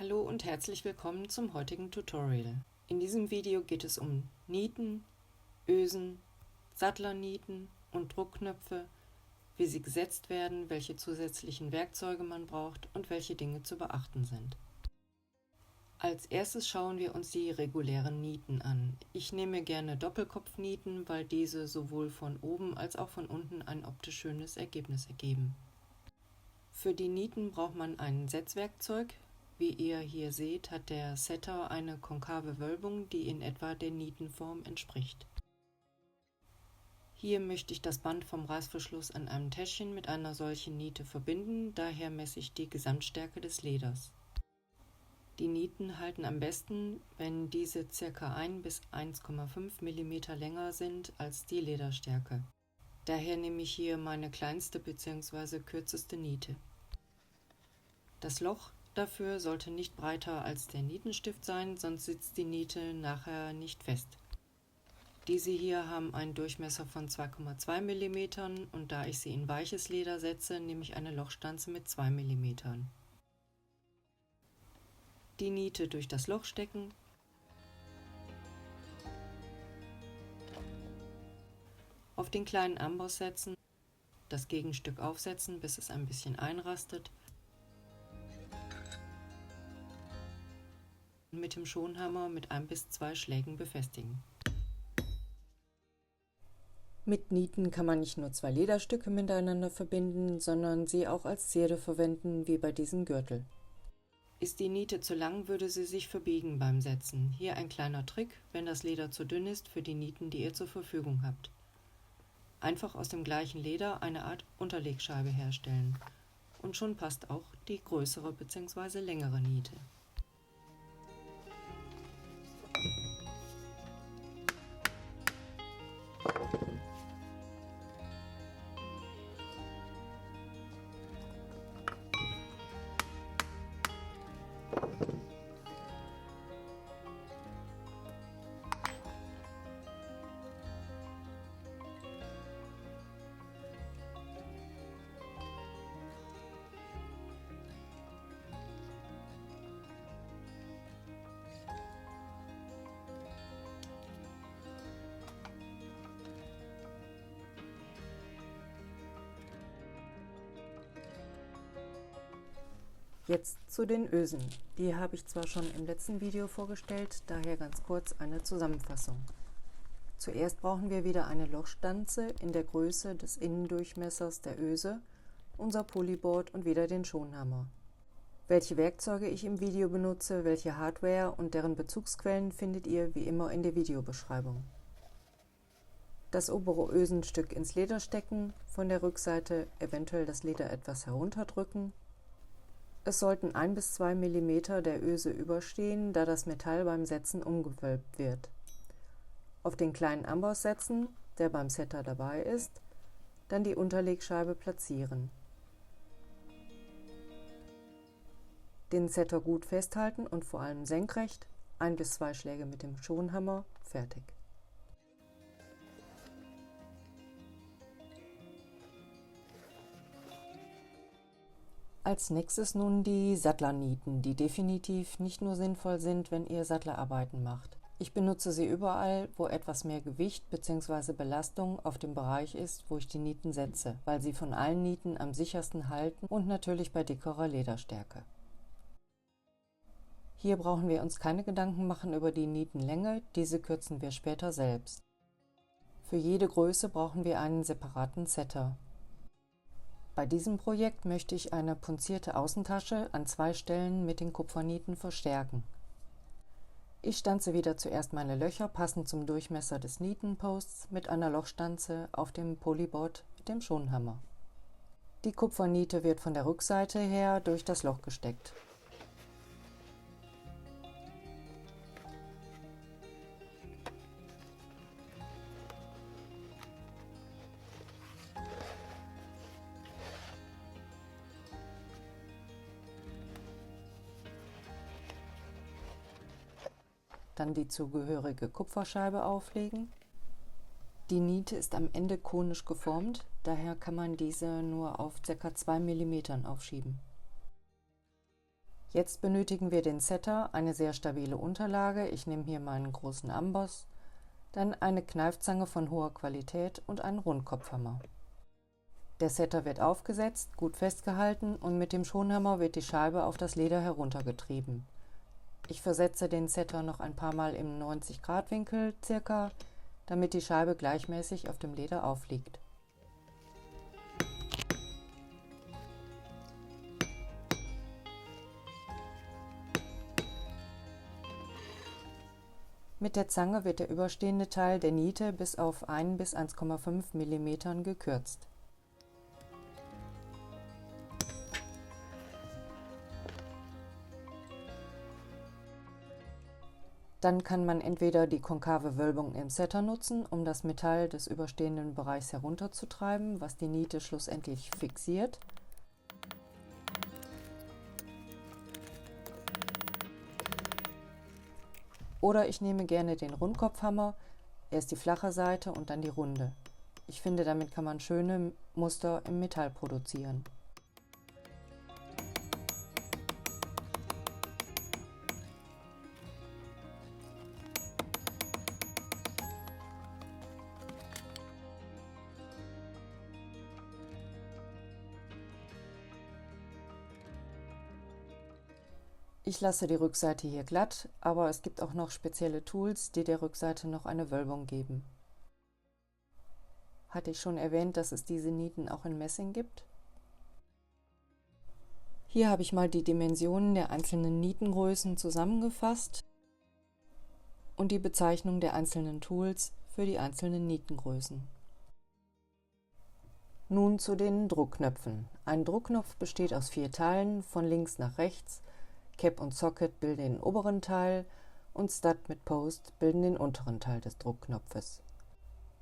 Hallo und herzlich willkommen zum heutigen Tutorial. In diesem Video geht es um Nieten, Ösen, Sattlernieten und Druckknöpfe, wie sie gesetzt werden, welche zusätzlichen Werkzeuge man braucht und welche Dinge zu beachten sind. Als erstes schauen wir uns die regulären Nieten an. Ich nehme gerne Doppelkopfnieten, weil diese sowohl von oben als auch von unten ein optisch schönes Ergebnis ergeben. Für die Nieten braucht man ein Setzwerkzeug. Wie ihr hier seht, hat der Setter eine konkave Wölbung, die in etwa der Nietenform entspricht. Hier möchte ich das Band vom Reißverschluss an einem Täschchen mit einer solchen Niete verbinden, daher messe ich die Gesamtstärke des Leders. Die Nieten halten am besten, wenn diese ca. 1 bis 1,5 mm länger sind als die Lederstärke. Daher nehme ich hier meine kleinste bzw. kürzeste Niete. Das Loch dafür sollte nicht breiter als der Nietenstift sein, sonst sitzt die Niete nachher nicht fest. Diese hier haben einen Durchmesser von 2,2 mm und da ich sie in weiches Leder setze, nehme ich eine Lochstanze mit 2 mm. Die Niete durch das Loch stecken, auf den kleinen Amboss setzen, das Gegenstück aufsetzen, bis es ein bisschen einrastet, und mit dem Schonhammer mit 1 bis 2 Schlägen befestigen. Mit Nieten kann man nicht nur zwei Lederstücke miteinander verbinden, sondern sie auch als Zierde verwenden, wie bei diesem Gürtel. Ist die Niete zu lang, würde sie sich verbiegen beim Setzen. Hier ein kleiner Trick, wenn das Leder zu dünn ist für die Nieten, die ihr zur Verfügung habt. Einfach aus dem gleichen Leder eine Art Unterlegscheibe herstellen. Und schon passt auch die größere bzw. längere Niete. Jetzt zu den Ösen. Die habe ich zwar schon im letzten Video vorgestellt, daher ganz kurz eine Zusammenfassung. Zuerst brauchen wir wieder eine Lochstanze in der Größe des Innendurchmessers der Öse, unser Polyboard und wieder den Schonhammer. Welche Werkzeuge ich im Video benutze, welche Hardware und deren Bezugsquellen findet ihr wie immer in der Videobeschreibung. Das obere Ösenstück ins Leder stecken, von der Rückseite eventuell das Leder etwas herunterdrücken. Es sollten 1 bis 2 mm der Öse überstehen, da das Metall beim Setzen umgewölbt wird. Auf den kleinen Amboss setzen, der beim Setter dabei ist, dann die Unterlegscheibe platzieren. Den Setter gut festhalten und vor allem senkrecht, 1 bis 2 Schläge mit dem Schonhammer, fertig. Als nächstes nun die Sattlernieten, die definitiv nicht nur sinnvoll sind, wenn ihr Sattlerarbeiten macht. Ich benutze sie überall, wo etwas mehr Gewicht bzw. Belastung auf dem Bereich ist, wo ich die Nieten setze, weil sie von allen Nieten am sichersten halten und natürlich bei dickerer Lederstärke. Hier brauchen wir uns keine Gedanken machen über die Nietenlänge, diese kürzen wir später selbst. Für jede Größe brauchen wir einen separaten Setter. Bei diesem Projekt möchte ich eine punzierte Außentasche an 2 Stellen mit den Kupfernieten verstärken. Ich stanze wieder zuerst meine Löcher passend zum Durchmesser des Nietenposts mit einer Lochstanze auf dem Polyboard mit dem Schonhammer. Die Kupferniete wird von der Rückseite her durch das Loch gesteckt. Dann die zugehörige Kupferscheibe auflegen. Die Niete ist am Ende konisch geformt, daher kann man diese nur auf ca. 2 mm aufschieben. Jetzt benötigen wir den Setter, eine sehr stabile Unterlage. Ich nehme hier meinen großen Amboss, dann eine Kneifzange von hoher Qualität und einen Rundkopfhammer. Der Setter wird aufgesetzt, gut festgehalten und mit dem Schonhammer wird die Scheibe auf das Leder heruntergetrieben. Ich versetze den Setter noch ein paar Mal im 90-Grad-Winkel circa, damit die Scheibe gleichmäßig auf dem Leder aufliegt. Mit der Zange wird der überstehende Teil der Niete bis auf 1 bis 1,5 mm gekürzt. Dann kann man entweder die konkave Wölbung im Setter nutzen, um das Metall des überstehenden Bereichs herunterzutreiben, was die Niete schlussendlich fixiert. Oder ich nehme gerne den Rundkopfhammer, erst die flache Seite und dann die runde. Ich finde, damit kann man schöne Muster im Metall produzieren. Ich lasse die Rückseite hier glatt, aber es gibt auch noch spezielle Tools, die der Rückseite noch eine Wölbung geben. Hatte ich schon erwähnt, dass es diese Nieten auch in Messing gibt? Hier habe ich mal die Dimensionen der einzelnen Nietengrößen zusammengefasst und die Bezeichnung der einzelnen Tools für die einzelnen Nietengrößen. Nun zu den Druckknöpfen. Ein Druckknopf besteht aus 4 Teilen, von links nach rechts. Cap und Socket bilden den oberen Teil und Stud mit Post bilden den unteren Teil des Druckknopfes.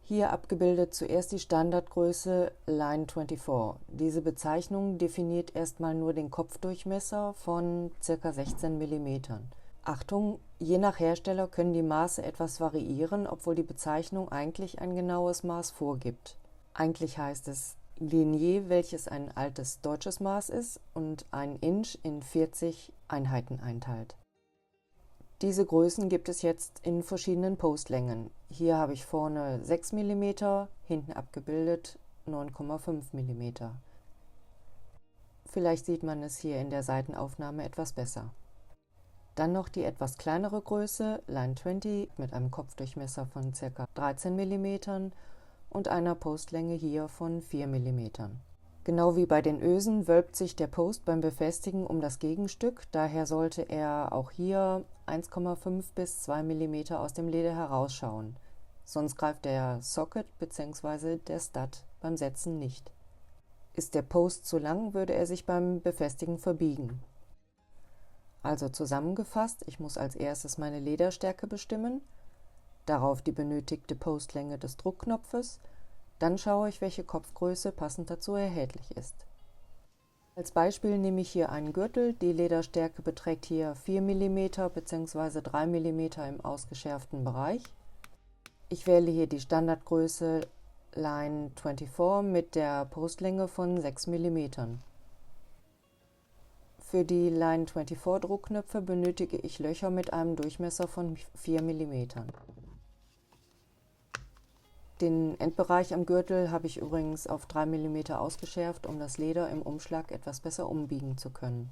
Hier abgebildet zuerst die Standardgröße Line 24. Diese Bezeichnung definiert erstmal nur den Kopfdurchmesser von ca. 16 mm. Achtung, je nach Hersteller können die Maße etwas variieren, obwohl die Bezeichnung eigentlich ein genaues Maß vorgibt. Eigentlich heißt es Linie, welches ein altes deutsches Maß ist und ein Inch in 40 Einheiten einteilt. Diese Größen gibt es jetzt in verschiedenen Postlängen. Hier habe ich vorne 6 mm, hinten abgebildet 9,5 mm. Vielleicht sieht man es hier in der Seitenaufnahme etwas besser. Dann noch die etwas kleinere Größe, Line 20, mit einem Kopfdurchmesser von ca. 13 mm und einer Postlänge hier von 4 mm. Genau wie bei den Ösen wölbt sich der Post beim Befestigen um das Gegenstück, daher sollte er auch hier 1,5 bis 2 mm aus dem Leder herausschauen, sonst greift der Socket bzw. der Stud beim Setzen nicht. Ist der Post zu lang, würde er sich beim Befestigen verbiegen. Also zusammengefasst, ich muss als erstes meine Lederstärke bestimmen, darauf die benötigte Postlänge des Druckknopfes, dann schaue ich, welche Kopfgröße passend dazu erhältlich ist. Als Beispiel nehme ich hier einen Gürtel, die Lederstärke beträgt hier 4 mm bzw. 3 mm im ausgeschärften Bereich. Ich wähle hier die Standardgröße Line 24 mit der Postlänge von 6 mm. Für die Line 24 Druckknöpfe benötige ich Löcher mit einem Durchmesser von 4 mm. Den Endbereich am Gürtel habe ich übrigens auf 3 mm ausgeschärft, um das Leder im Umschlag etwas besser umbiegen zu können.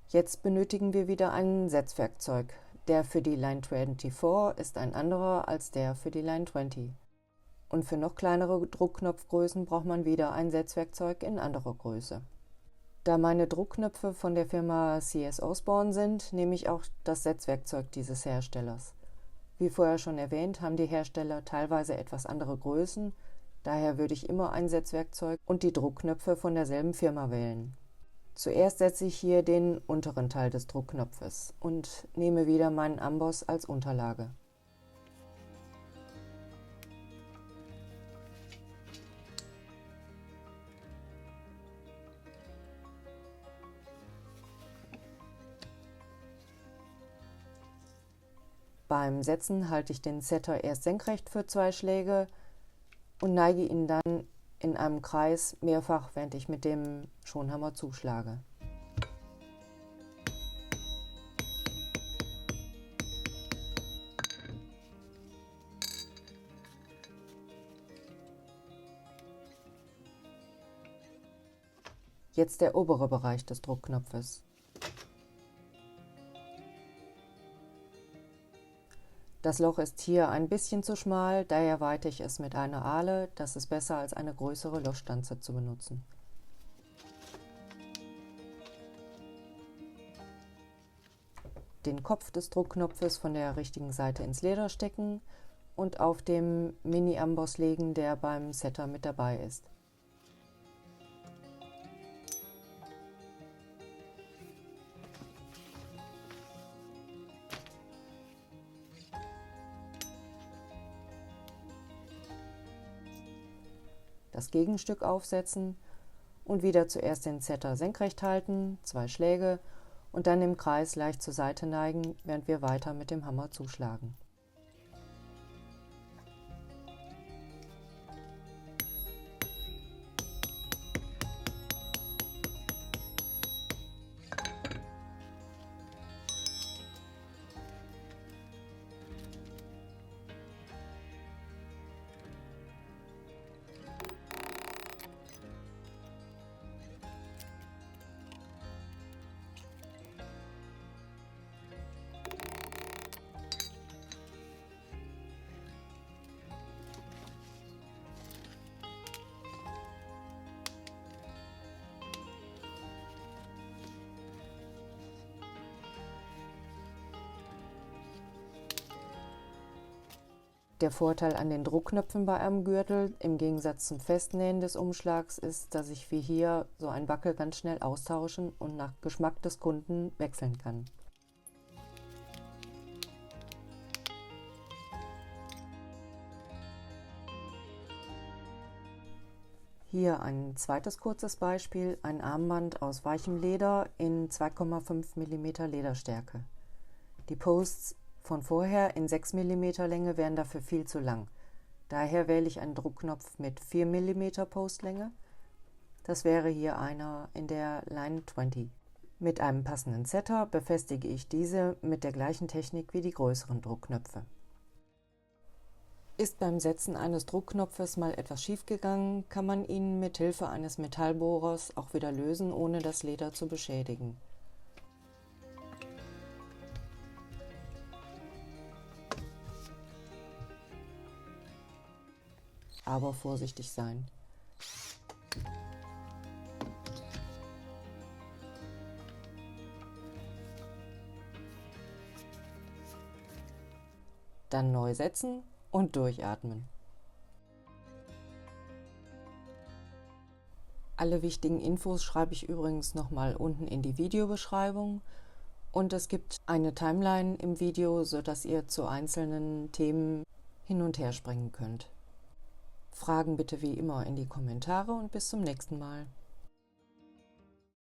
Jetzt benötigen wir wieder ein Setzwerkzeug. Der für die Line 24 ist ein anderer als der für die Line 20. Und für noch kleinere Druckknopfgrößen braucht man wieder ein Setzwerkzeug in anderer Größe. Da meine Druckknöpfe von der Firma CS Osborne sind, nehme ich auch das Setzwerkzeug dieses Herstellers. Wie vorher schon erwähnt, haben die Hersteller teilweise etwas andere Größen, daher würde ich immer ein Setzwerkzeug und die Druckknöpfe von derselben Firma wählen. Zuerst setze ich hier den unteren Teil des Druckknopfes und nehme wieder meinen Amboss als Unterlage. Beim Setzen halte ich den Setter erst senkrecht für 2 Schläge und neige ihn dann in einem Kreis mehrfach, während ich mit dem Schonhammer zuschlage. Jetzt der obere Bereich des Druckknopfes. Das Loch ist hier ein bisschen zu schmal, daher weite ich es mit einer Ahle. Das ist besser als eine größere Lochstanze zu benutzen. Den Kopf des Druckknopfes von der richtigen Seite ins Leder stecken und auf dem Mini-Amboss legen, der beim Setter mit dabei ist. Das Gegenstück aufsetzen und wieder zuerst den Setter senkrecht halten, 2 Schläge und dann im Kreis leicht zur Seite neigen, während wir weiter mit dem Hammer zuschlagen. Der Vorteil an den Druckknöpfen bei einem Gürtel im Gegensatz zum Festnähen des Umschlags ist, dass ich wie hier so einen Backel ganz schnell austauschen und nach Geschmack des Kunden wechseln kann. Hier ein zweites kurzes Beispiel, ein Armband aus weichem Leder in 2,5 mm Lederstärke. Die Posts von vorher in 6 mm Länge wären dafür viel zu lang. Daher wähle ich einen Druckknopf mit 4 mm Postlänge. Das wäre hier einer in der Line 20. Mit einem passenden Setter befestige ich diese mit der gleichen Technik wie die größeren Druckknöpfe. Ist beim Setzen eines Druckknopfes mal etwas schief gegangen, kann man ihn mit Hilfe eines Metallbohrers auch wieder lösen, ohne das Leder zu beschädigen. Aber vorsichtig sein. Dann neu setzen und durchatmen. Alle wichtigen Infos schreibe ich übrigens nochmal unten in die Videobeschreibung und es gibt eine Timeline im Video, sodass ihr zu einzelnen Themen hin und her springen könnt. Fragen bitte wie immer in die Kommentare und bis zum nächsten Mal.